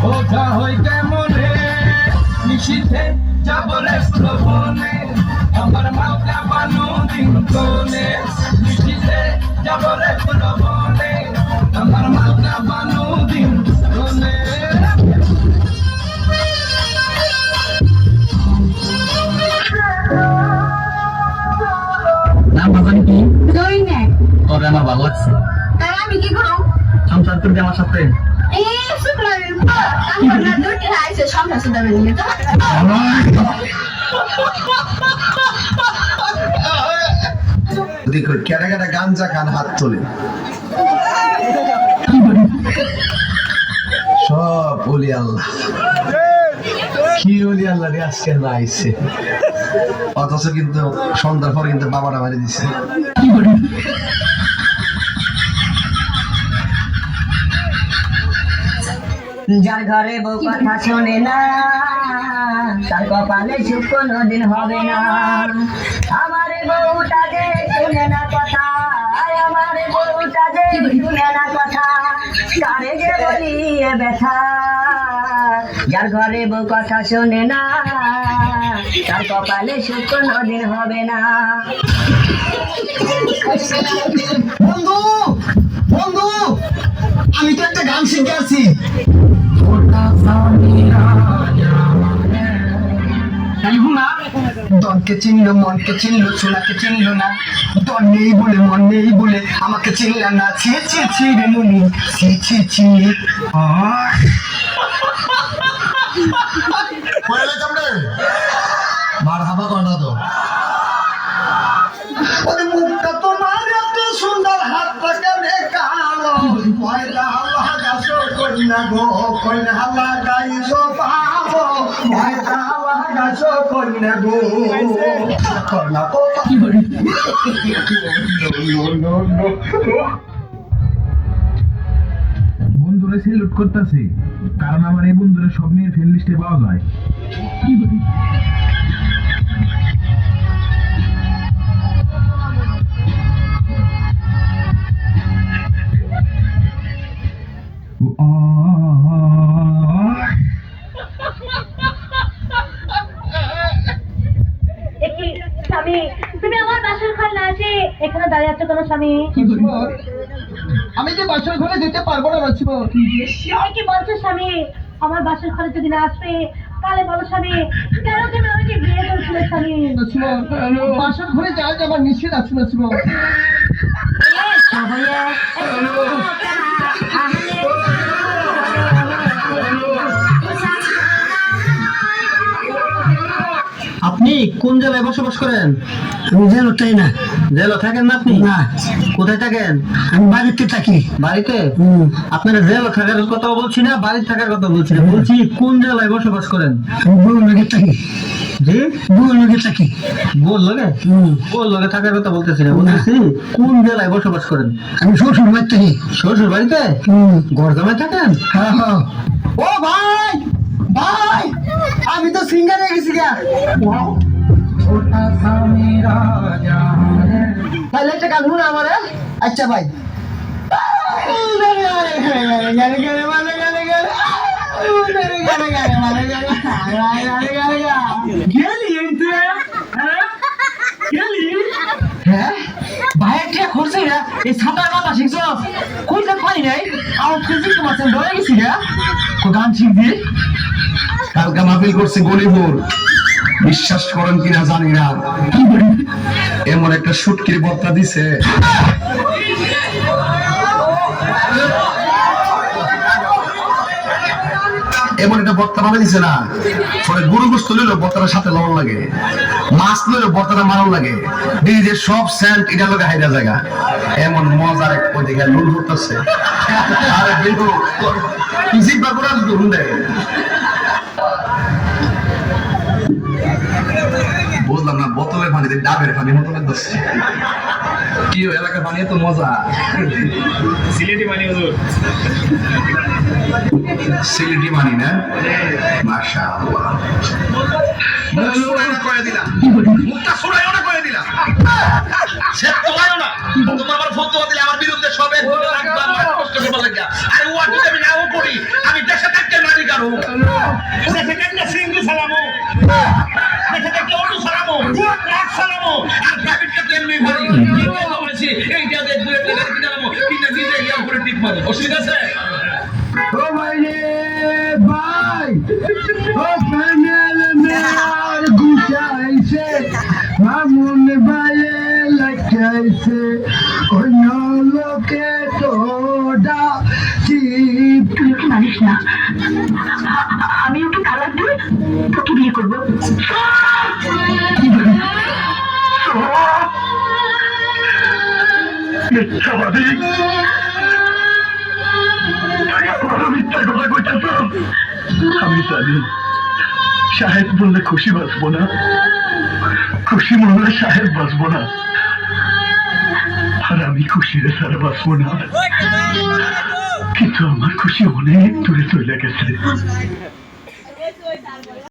ওঝা হইতে মনে নিশীথে যাব রে প্রবনে আমার মাথা বানু দিন কোনে নিশীথে যাব রে প্রবনে আমার মাথা বানু দিন কোনে নাম বাজানি কি দৈনিক তবে আমার ভালো লাগছে তাই আমি কি করব সংসার করবি আমার সাথে এই শুক্রবার আমার না দুটি আইছে সংসার সুদা নিয়ে তো দেখো কেডা কেডা গাঞ্জা খান হাত তোলে সব বলি আল্লাহ কি বলি আল্লাহ রে আজকে না আইছে অথচ কিন্তু সন্ধ্যার পরে কিন্তু বাবাটা মারি দিছে যার ঘরে বউ কথা শোনে না তার কপালে সুখ কোনোদিন হবে না আমার বউটা যে শুনে না কথা আমার বউটা যে শুনে না কথা কারে যে বলি এ ব্যথা যার ঘরে বউ কথা শোনে না তার কপালে সুখ কোনোদিন হবে না বন্ধু বন্ধু আমি তো একটা গান শিখে আছি দনকে চিনলো মনকে চিনলো সোনাকে চিনলো না দন নেই বলে মন নেই বলে আমাকে চিনলা না ছি ছি ছি রে মুনি ছি ছি ছি মার হাবা কনা তো ওরে মুখটা তোমার এত সুন্দর হাতটা কেমনে কালো ময়দা হাল্লা গাছো করি না গো কইনা হাল্লা গাইছো পাবো ময়দা হাল্লা গাছো করি না গো করনা তো কি বলি বন্ধুরা সেলুট করতেছে কারণ আমার এই বন্ধুরা সব মেয়ের ফ্রেন্ড লিস্টে পাওয়া যায় কি বলি স্বামী তুমি আমার বাসর ঘর না আসে এখানে দাঁড়িয়ে আছো কেন স্বামী আমি যে বাসর ঘরে যেতে পারবো না বাচ্চা কি বলছো স্বামী আমার বাসর ঘরে যদি না আসবে তাহলে বলো স্বামী কেন তুমি আমাকে বিয়ে করেছিলে স্বামী বাসর ঘরে যাওয়া আমার নিষেধ আছে না আপনি কোন জেলায় বসবাস করেন আমি জেলটাই না জেলা থাকেন না আপনি না কোথায় থাকেন আমি বাড়িতে থাকি বাড়িতে আপনারা জেলা থাকার কথা বলছি না বাড়ি থাকার কথা বলছি না বলছি কোন জেলায় বসবাস করেন আমি বউ লগে থাকি জি বউ লগে থাকি বল লগে থাকার কথা বলতেছি না বলতেছি কোন জেলায় বসবাস করেন আমি শ্বশুর বাড়ি থাকি শ্বশুর বাড়িতে গড়গামায় থাকেন হ্যাঁ হ্যাঁ ও ভাই ভাই আমি তো সিঙ্গারে গেছি গা তাহলে একটা গান শুনে আমার আচ্ছা ভাই হ্যাঁ ভাই একটা করছে না এই সাঁতার কথা শিখছো কইতে পারি নাই আমার ফিজিক মাসে ডরে গেছি না তো গান শিখবি কালকে মাহফিল করছে গলিপুর বিশ্বাস করেন কিনা জানি না এমন একটা শুটকির বর্তা দিছে এমন একটা বর্তা বানাই দিছে না পরে গরু গোস্ত লইলো বর্তাটার সাথে লবণ লাগে মাছ লইলো বর্তাটা মারণ লাগে যে সব স্যান্ড এটা লোকে হাইরা জায়গা এমন মজার এক ওই দিকে লুল করতেছে আরে কিন্তু জিব্বা করে ধরুন দেয় বুঝলাম না বোতলের পানিতে ডাবের পানি মতো লাগছে কি এলাকার পানি এত মজা সিলেটি মানে হুজুর সিলেটি পানি না মাশাআল্লাহ মুখ সুরাইনা করে দিলাম মুখটা সুরাইনা করে দিলাম সে তোলায়ও না তোমার আবার ফতোয়া দিলে আমার বিরুদ্ধে সবে রাখবা কষ্ট করবা লাগা আরে ও যদি আমি নাও করি আমি দেশে থাকতে না দিগা মারো দেখে কেমনে সিঙ্গি সালামো দেখে দেখে অটো সালামো ট্রাক সালামো আর প্রাইভেট কার এমনি ভাই এইটা বলেছি এইটা দেখ দুই টাকা কিনালামো কিনা দিতে গিয়ে উপরে টিপ মারে অসুবিধা আছে ও ভাই রে ভাই ও ফাইনাল মেয়ার গুছাইছে মামুন ভাইয়ে লাগাইছে অন্য লোকে তোডা চিপ তুই কি মানিস না আমি ওকে তালাক দিয়ে তোকে বিয়ে করবো মিথ্যাবাদী আমি জানি সাহেব বললে খুশি বাঁচবো না খুশি বললে সাহেব বাঁচবো না আর আমি খুশি রে সারা বাঁচবো না কিন্তু আমার খুশি অনেক দূরে চলে গেছে